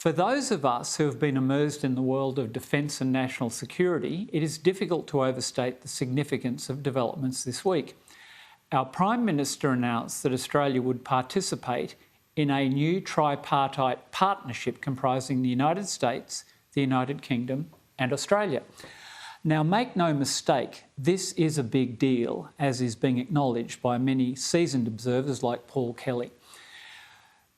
For those of us who have been immersed in the world of defence and national security, it is difficult to overstate the significance of developments this week. Our Prime Minister announced that Australia would participate in a new tripartite partnership comprising the United States, the United Kingdom and Australia. Now, make no mistake, this is a big deal, as is being acknowledged by many seasoned observers like Paul Kelly.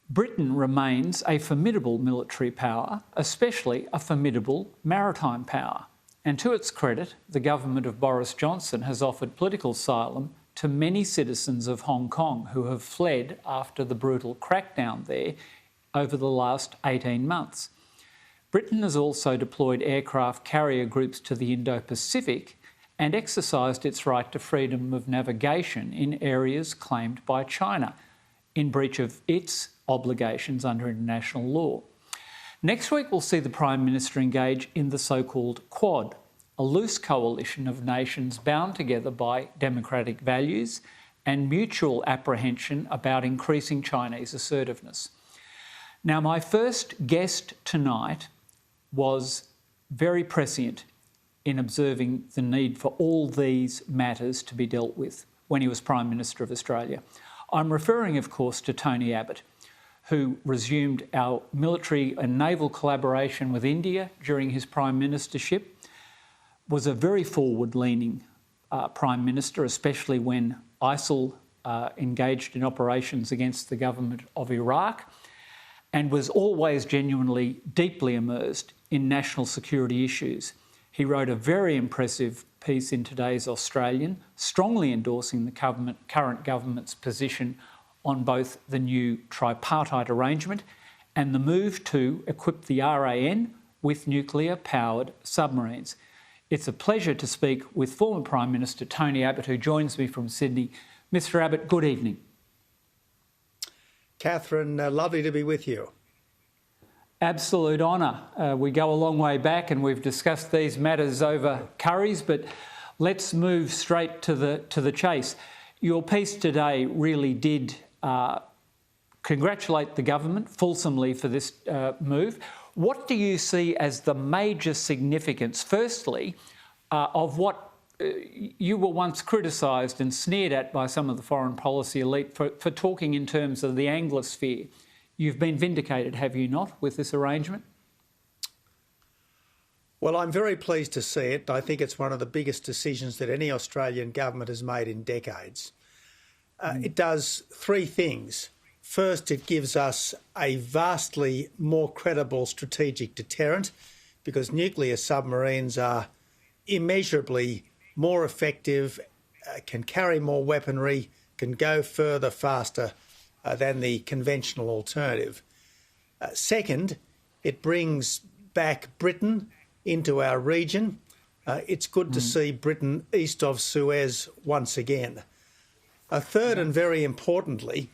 Britain remains a formidable military power, especially a formidable maritime power. And to its credit, the government of Boris Johnson has offered political asylum to many citizens of Hong Kong who have fled after the brutal crackdown there over the last 18 months. Britain has also deployed aircraft carrier groups to the Indo-Pacific and exercised its right to freedom of navigation in areas claimed by China, in breach of its obligations under international law. Next week, we'll see the Prime Minister engage in the so-called Quad, a loose coalition of nations bound together by democratic values and mutual apprehension about increasing Chinese assertiveness. Now, my first guest tonight was very prescient in observing the need for all these matters to be dealt with when he was Prime Minister of Australia. I'm referring, of course, to Tony Abbott, who resumed our military and naval collaboration with India during his Prime Ministership, was a very forward-leaning Prime Minister, especially when ISIL engaged in operations against the government of Iraq, and was always genuinely deeply immersed in national security issues. He wrote a very impressive piece in today's Australian, strongly endorsing the current government's position on both the new tripartite arrangement and the move to equip the RAN with nuclear-powered submarines. It's a pleasure to speak with former Prime Minister Tony Abbott, who joins me from Sydney. Mr Abbott, good evening. Catherine, lovely to be with you. Absolute honour. We go a long way back and we've discussed these matters over curries, but let's move straight to the chase. Your piece today really did congratulate the government fulsomely for this move. What do you see as the major significance, firstly, of what you were once criticised and sneered at by some of the foreign policy elite for talking in terms of the Anglosphere? You've been vindicated, have you not, with this arrangement? Well, I'm very pleased to see it. I think it's one of the biggest decisions that any Australian government has made in decades. It does three things. First, it gives us a vastly more credible strategic deterrent because nuclear submarines are immeasurably more effective, can carry more weaponry, can go further, faster than the conventional alternative. Second, it brings back Britain into our region. It's good to see Britain east of Suez once again. Third, and very importantly,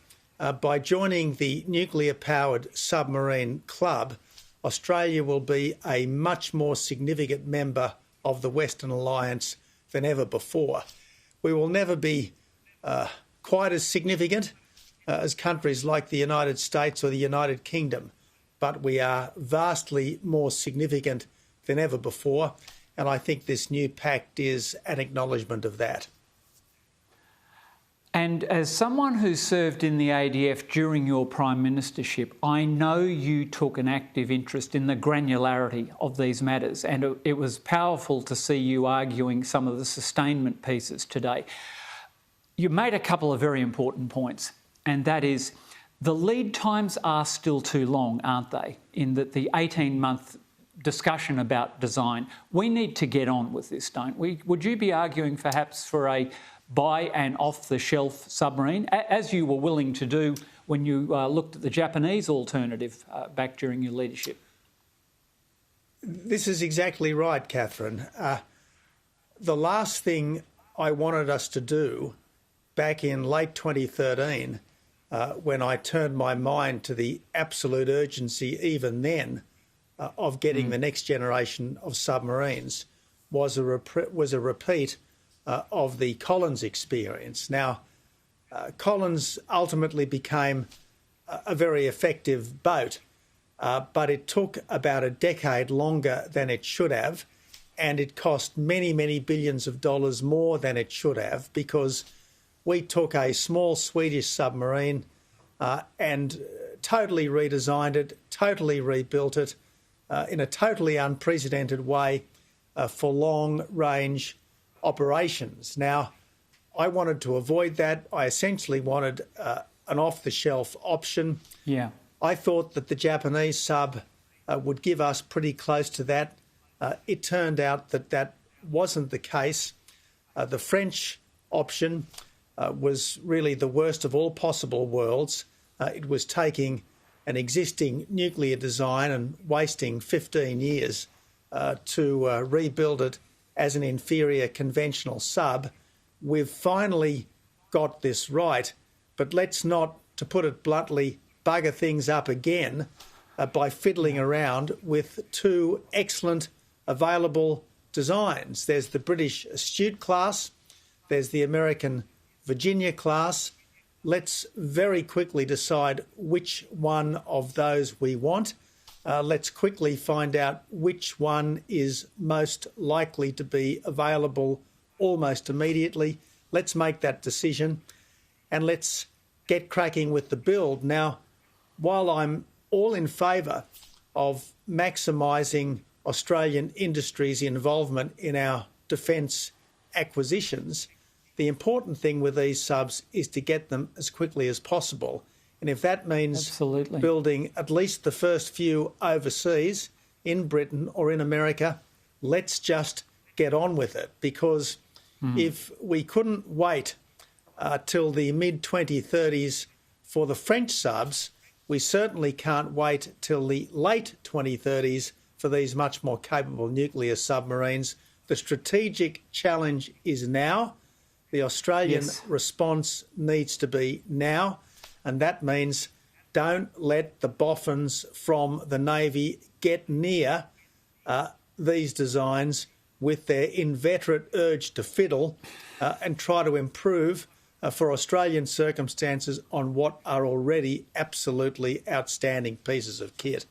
by joining the nuclear-powered submarine club, Australia will be a much more significant member of the Western Alliance than ever before. We will never be quite as significant as countries like the United States or the United Kingdom, but we are vastly more significant than ever before, and I think this new pact is an acknowledgement of that. And as someone who served in the ADF during your Prime Ministership, I know you took an active interest in the granularity of these matters, and it was powerful to see you arguing some of the sustainment pieces today. You made a couple of very important points, and that is the lead times are still too long, aren't they, in that the 18-month discussion about design. We need to get on with this, don't we? Would you be arguing perhaps for a buy an off-the-shelf submarine, as you were willing to do when you looked at the Japanese alternative back during your leadership? This is exactly right, Catherine. The last thing I wanted us to do back in late 2013, when I turned my mind to the absolute urgency even then of getting the next generation of submarines, was a repeat of the Collins experience. Now, Collins ultimately became a very effective boat, but it took about a decade longer than it should have, and it cost many, many billions of dollars more than it should have, because we took a small Swedish submarine and totally redesigned it, totally rebuilt it in a totally unprecedented way for long-range operations. Now, I wanted to avoid that. I essentially wanted an off-the-shelf option. Yeah. I thought that the Japanese sub would give us pretty close to that. It turned out that that wasn't the case. The French option was really the worst of all possible worlds. It was taking an existing nuclear design and wasting 15 years to rebuild it as an inferior conventional sub. We've finally got this right, but let's not, to put it bluntly, bugger things up again by fiddling around with two excellent available designs. There's the British Astute class, there's the American Virginia class. Let's very quickly decide which one of those we want. Let's quickly find out which one is most likely to be available almost immediately. Let's make that decision and let's get cracking with the build. Now, while I'm all in favour of maximising Australian industry's involvement in our defence acquisitions, the important thing with these subs is to get them as quickly as possible. And if that means building at least the first few overseas in Britain or in America, let's just get on with it. Because if we couldn't wait till the mid-2030s for the French subs, we certainly can't wait till the late 2030s for these much more capable nuclear submarines. The strategic challenge is now. The Australian response needs to be now, and that means don't let the boffins from the Navy get near these designs with their inveterate urge to fiddle and try to improve for Australian circumstances on what are already absolutely outstanding pieces of kit.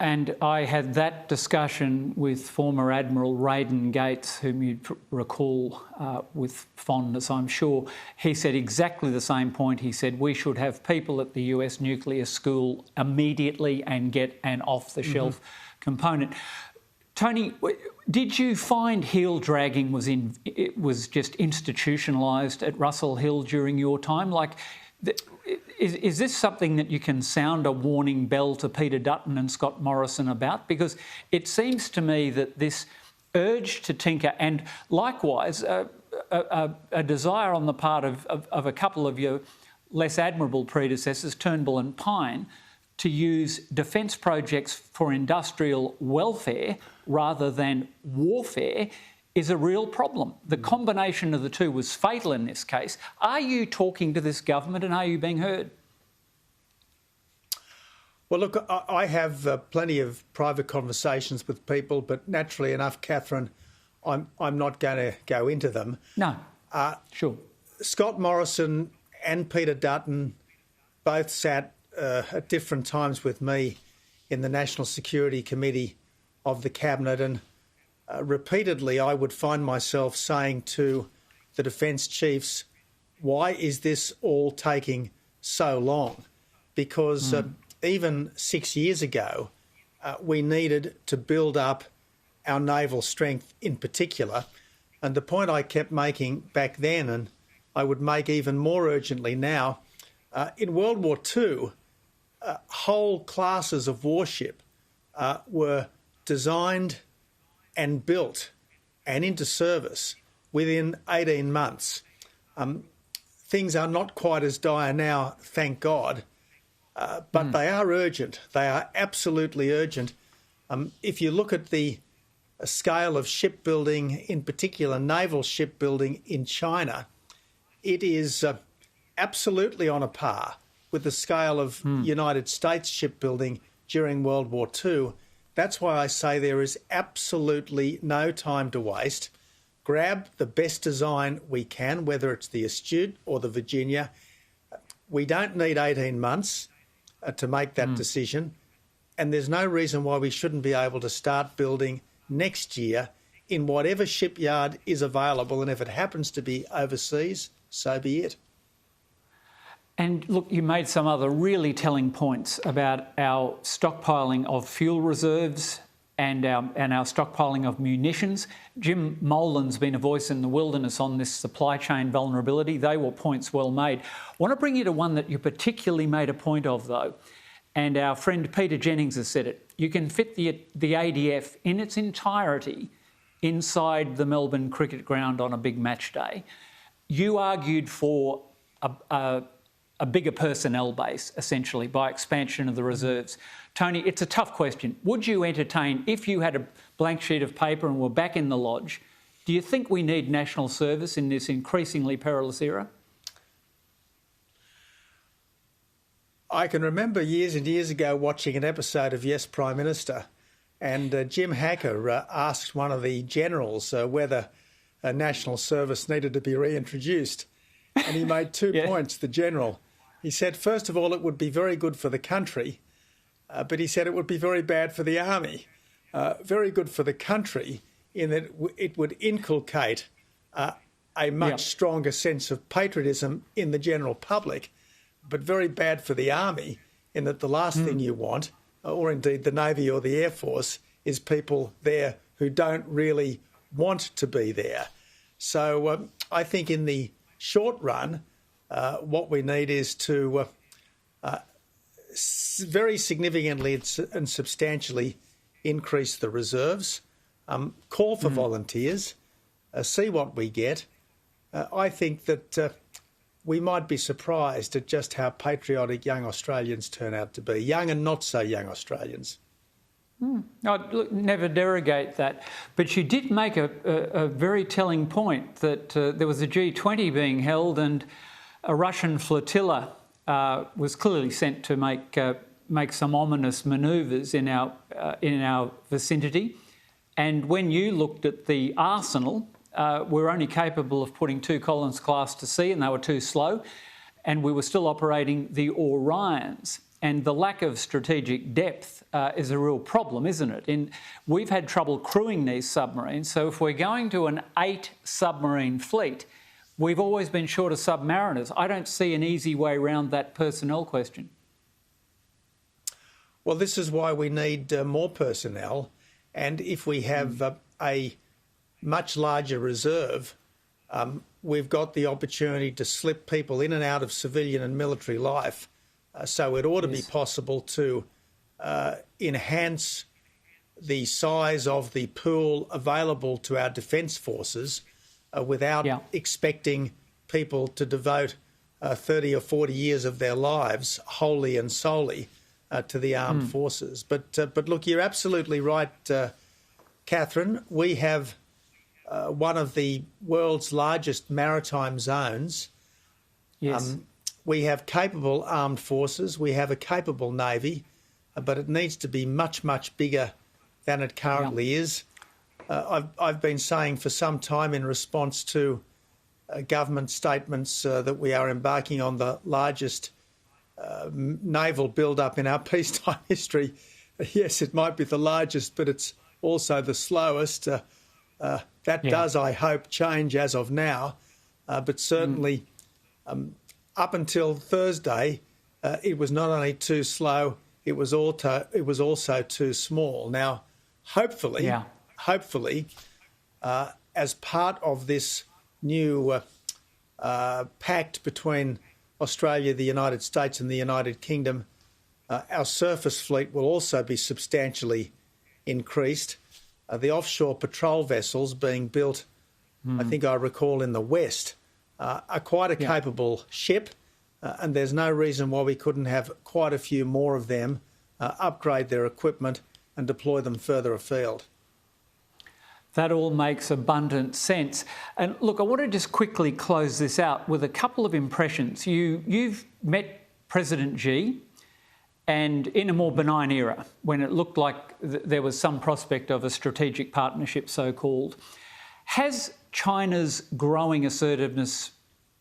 And I had that discussion with former Admiral Raiden Gates, whom you'd recall with fondness, I'm sure. He said exactly the same point. He said we should have people at the US nuclear school immediately and get an off-the-shelf component. Tony, did you find heel dragging was just institutionalised at Russell Hill during your time? Like, is this something that you can sound a warning bell to Peter Dutton and Scott Morrison about? Because it seems to me that this urge to tinker, and likewise a desire on the part of a couple of your less admirable predecessors, Turnbull and Pine, to use defence projects for industrial welfare rather than warfare is a real problem. The combination of the two was fatal in this case. Are you talking to this government and are you being heard? Well, look, I have plenty of private conversations with people, but naturally enough, Catherine, I'm not going to go into them. No, sure. Scott Morrison and Peter Dutton both sat at different times with me in the National Security Committee of the Cabinet, and repeatedly I would find myself saying to the defence chiefs, why is this all taking so long? Because even 6 years ago, we needed to build up our naval strength in particular. And the point I kept making back then, and I would make even more urgently now, in World War II, whole classes of warship were designed and built and into service within 18 months. Things are not quite as dire now, thank God, but they are urgent. They are absolutely urgent. If you look at the scale of shipbuilding, in particular naval shipbuilding in China, it is absolutely on a par with the scale of United States shipbuilding during World War II. That's why I say there is absolutely no time to waste. Grab the best design we can, whether it's the Astute or the Virginia. We don't need 18 months to make that decision. and there's no reason why we shouldn't be able to start building next year in whatever shipyard is available, and if it happens to be overseas, so be it. And look, you made some other really telling points about our stockpiling of fuel reserves and our stockpiling of munitions. Jim Molan's been a voice in the wilderness on this supply chain vulnerability. They were points well made. I want to bring you to one that you particularly made a point of, though, and our friend Peter Jennings has said it. You can fit the ADF in its entirety inside the Melbourne cricket ground on a big match day. You argued for a bigger personnel base, essentially, by expansion of the reserves. Tony, it's a tough question. Would you entertain, if you had a blank sheet of paper and were back in the lodge, do you think we need national service in this increasingly perilous era? I can remember years and years ago watching an episode of Yes, Prime Minister, and Jim Hacker asked one of the generals whether a national service needed to be reintroduced. And he made 2 points, the general. He said, first of all, it would be very good for the country, but he said it would be very bad for the army. Very good for the country in that it would inculcate a much stronger sense of patriotism in the general public, but very bad for the army in that the last thing you want, or indeed the Navy or the Air Force, is people there who don't really want to be there. So I think in the short run, what we need is to very significantly and substantially increase the reserves, call for volunteers, see what we get. I think that we might be surprised at just how patriotic young Australians turn out to be, young and not so young Australians. I'd never derogate that. But you did make a very telling point that there was a G20 being held and a Russian flotilla was clearly sent to make some ominous manoeuvres in our vicinity. And when you looked at the arsenal, we were only capable of putting 2 Collins class to sea, and they were too slow. And we were still operating the Orions. And the lack of strategic depth is a real problem, isn't it? We've had trouble crewing these submarines, so if we're going to an 8 submarine fleet, we've always been short of submariners. I don't see an easy way around that personnel question. Well, this is why we need more personnel, and if we have a much larger reserve, we've got the opportunity to slip people in and out of civilian and military life. So it ought to be possible to enhance the size of the pool available to our defence forces without expecting people to devote 30 or 40 years of their lives wholly and solely to the armed forces. But look, you're absolutely right, Catherine. We have one of the world's largest maritime zones. Yes. We have capable armed forces, we have a capable Navy, but it needs to be much, much bigger than it currently is. I've been saying for some time in response to government statements that we are embarking on the largest naval build-up in our peacetime history. Yes, it might be the largest, but it's also the slowest. That does, I hope, change as of now, but certainly... up until Thursday, it was not only too slow, it was also too small. Now, hopefully, as part of this new pact between Australia, the United States and the United Kingdom, our surface fleet will also be substantially increased. The offshore patrol vessels being built, I think I recall, in the West, are quite a capable ship, and there's no reason why we couldn't have quite a few more of them, upgrade their equipment and deploy them further afield. That all makes abundant sense. And look, I want to just quickly close this out with a couple of impressions. You've met President Xi, and in a more benign era, when it looked like there was some prospect of a strategic partnership, so-called. Has China's growing assertiveness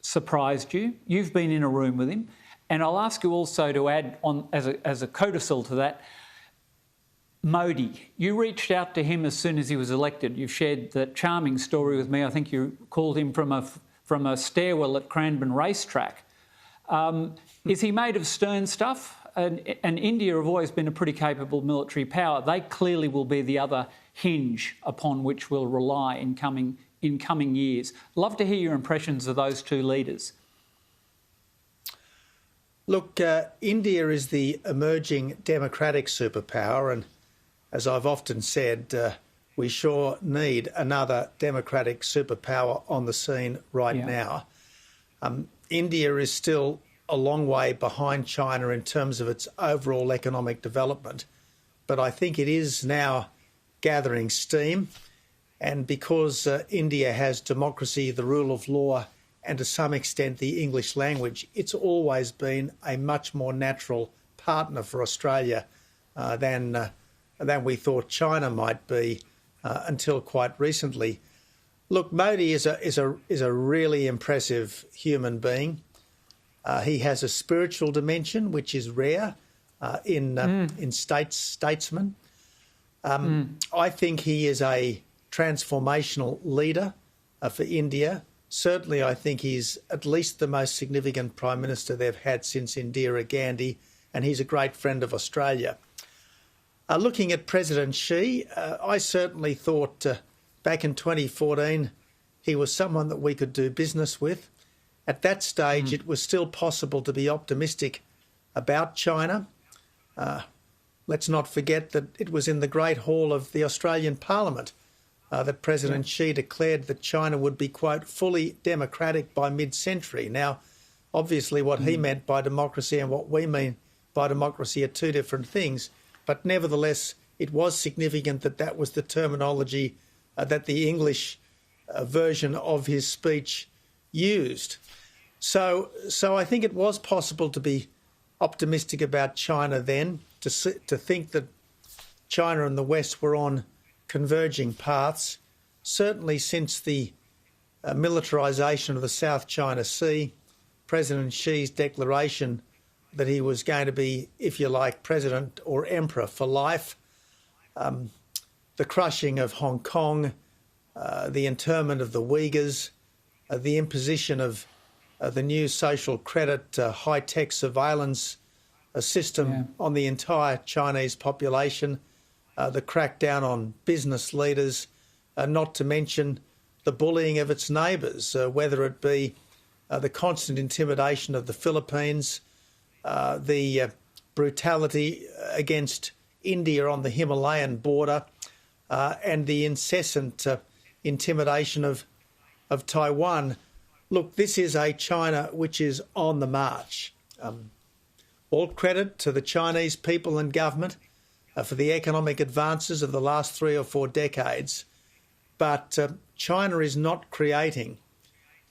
surprised you? You've been in a room with him. And I'll ask you also to add on, as a codicil to that, Modi, you reached out to him as soon as he was elected. You've shared that charming story with me. I think you called him from a stairwell at Cranbourne Racetrack. Is he made of stern stuff? And India have always been a pretty capable military power. They clearly will be the other hinge upon which we'll rely in coming years. Love to hear your impressions of those two leaders. Look, India is the emerging democratic superpower, and as I've often said, we sure need another democratic superpower on the scene right now. India is still a long way behind China in terms of its overall economic development, but I think it is now gathering steam. And because India has democracy, the rule of law, and to some extent the English language, it's always been a much more natural partner for Australia than we thought China might be until quite recently. Look, Modi is a really impressive human being. He has a spiritual dimension, which is rare in statesmen. I think he is a transformational leader for India. Certainly, I think he's at least the most significant Prime Minister they've had since Indira Gandhi, and he's a great friend of Australia. Looking at President Xi, I certainly thought back in 2014 he was someone that we could do business with. At that stage, it was still possible to be optimistic about China. Let's not forget that it was in the Great Hall of the Australian Parliament that President Xi declared that China would be, quote, fully democratic by mid-century. Now, obviously what he meant by democracy and what we mean by democracy are two different things, but nevertheless it was significant that that was the terminology that the English version of his speech used. So I think it was possible to be optimistic about China then, to think that China and the West were on converging paths. Certainly since the militarisation of the South China Sea, President Xi's declaration that he was going to be, if you like, president or emperor for life, the crushing of Hong Kong, the internment of the Uyghurs, the imposition of the new social credit high-tech surveillance system on the entire Chinese population, the crackdown on business leaders, not to mention the bullying of its neighbours, whether it be the constant intimidation of the Philippines, the brutality against India on the Himalayan border, and the incessant intimidation of Taiwan. Look, this is a China which is on the march. All credit to the Chinese people and government for the economic advances of the last 3 or 4 decades. But China is not creating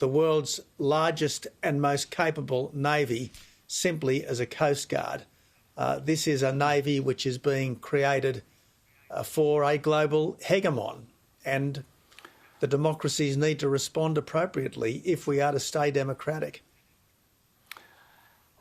the world's largest and most capable navy simply as a coast guard. This is a navy which is being created for a global hegemon, and the democracies need to respond appropriately if we are to stay democratic.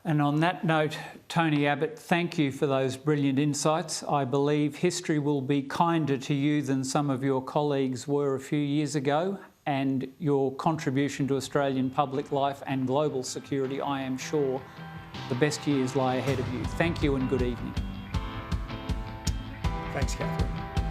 And on that note, Tony Abbott, thank you for those brilliant insights. I believe history will be kinder to you than some of your colleagues were a few years ago, and your contribution to Australian public life and global security, I am sure the best years lie ahead of you. Thank you and good evening. Thanks, Catherine.